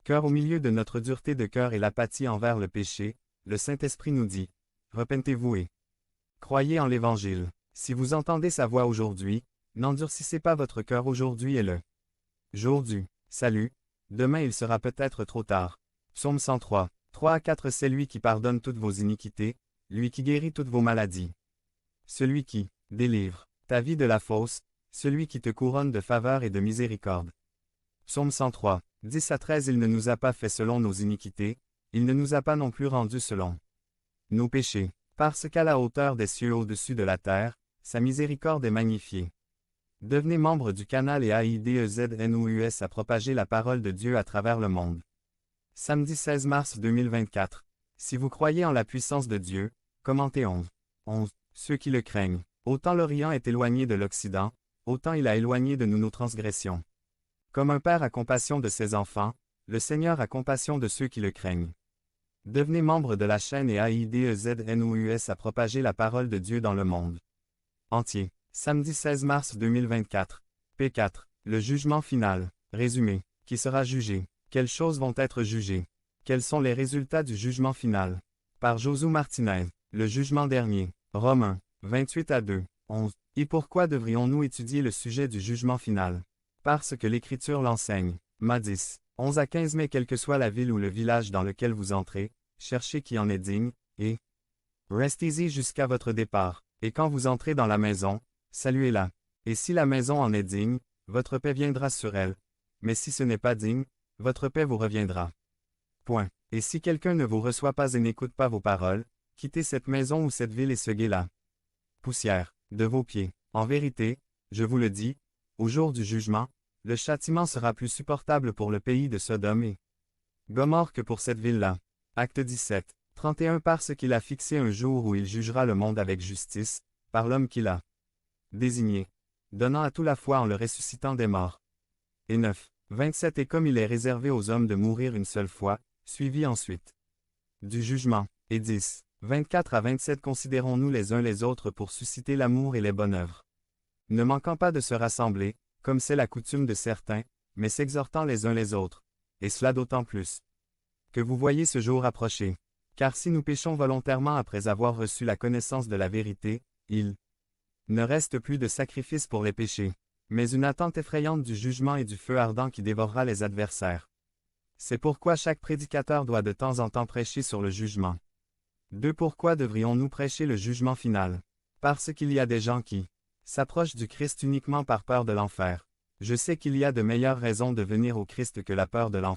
Cœur au milieu de notre dureté de cœur et l'apathie envers le péché, le Saint-Esprit nous dit, repentez-vous et croyez en l'Évangile. Si vous entendez sa voix aujourd'hui, n'endurcissez pas votre cœur aujourd'hui et le jour du salut. Demain il sera peut-être trop tard. Psaume 103, 3 à 4. C'est lui qui pardonne toutes vos iniquités, lui qui guérit toutes vos maladies. Celui qui délivre ta vie de la fausse, celui qui te couronne de faveur et de miséricorde. Psaume 103, 10 à 13. Il ne nous a pas fait selon nos iniquités, il ne nous a pas non plus rendus selon nos péchés. Parce qu'à la hauteur des cieux au-dessus de la terre, sa miséricorde est magnifiée. Devenez membre du canal et AIDEZNOUS à propager la parole de Dieu à travers le monde. Samedi 16 mars 2024. Si vous croyez en la puissance de Dieu, commentez 11. Ceux qui le craignent. Autant l'Orient est éloigné de l'Occident, autant il a éloigné de nous nos transgressions. Comme un père a compassion de ses enfants, le Seigneur a compassion de ceux qui le craignent. Devenez membre de la chaîne et AIDEZNOUS à propager la parole de Dieu dans le monde entier. Samedi 16 mars 2024. P4. Le jugement final. Résumé. Qui sera jugé? Quelles choses vont être jugées? Quels sont les résultats du jugement final? Par Josué Martinez. Le jugement dernier. Romains 28 à 2. 11. Et pourquoi devrions-nous étudier le sujet du jugement final? Parce que l'Écriture l'enseigne. Ma 10. 11 à 15. Mais quelle que soit la ville ou le village dans lequel vous entrez, cherchez qui en est digne, et restez-y jusqu'à votre départ. Et quand vous entrez dans la maison, saluez-la. Et si la maison en est digne, votre paix viendra sur elle. Mais si ce n'est pas digne, votre paix vous reviendra. Point. Et si quelqu'un ne vous reçoit pas et n'écoute pas vos paroles, quittez cette maison ou cette ville et seguez la poussière de vos pieds. En vérité, je vous le dis, au jour du jugement, le châtiment sera plus supportable pour le pays de Sodome et Gomorrhe que pour cette ville-là. Acte 17, 31. Parce qu'il a fixé un jour où il jugera le monde avec justice, par l'homme qu'il a désigné, donnant à tout la foi en le ressuscitant des morts. Et 9, 27. Et comme il est réservé aux hommes de mourir une seule fois, suivi ensuite du jugement. Et 10, 24 à 27. Considérons-nous les uns les autres pour susciter l'amour et les bonnes œuvres. Ne manquant pas de se rassembler, comme c'est la coutume de certains, mais s'exhortant les uns les autres. Et cela d'autant plus que vous voyez ce jour approcher. Car si nous péchons volontairement après avoir reçu la connaissance de la vérité, il ne reste plus de sacrifice pour les péchés, mais une attente effrayante du jugement et du feu ardent qui dévorera les adversaires. C'est pourquoi chaque prédicateur doit de temps en temps prêcher sur le jugement. 2. Pourquoi devrions-nous prêcher le jugement final? Parce qu'il y a des gens qui s'approchent du Christ uniquement par peur de l'enfer. Je sais qu'il y a de meilleures raisons de venir au Christ que la peur de l'enfer.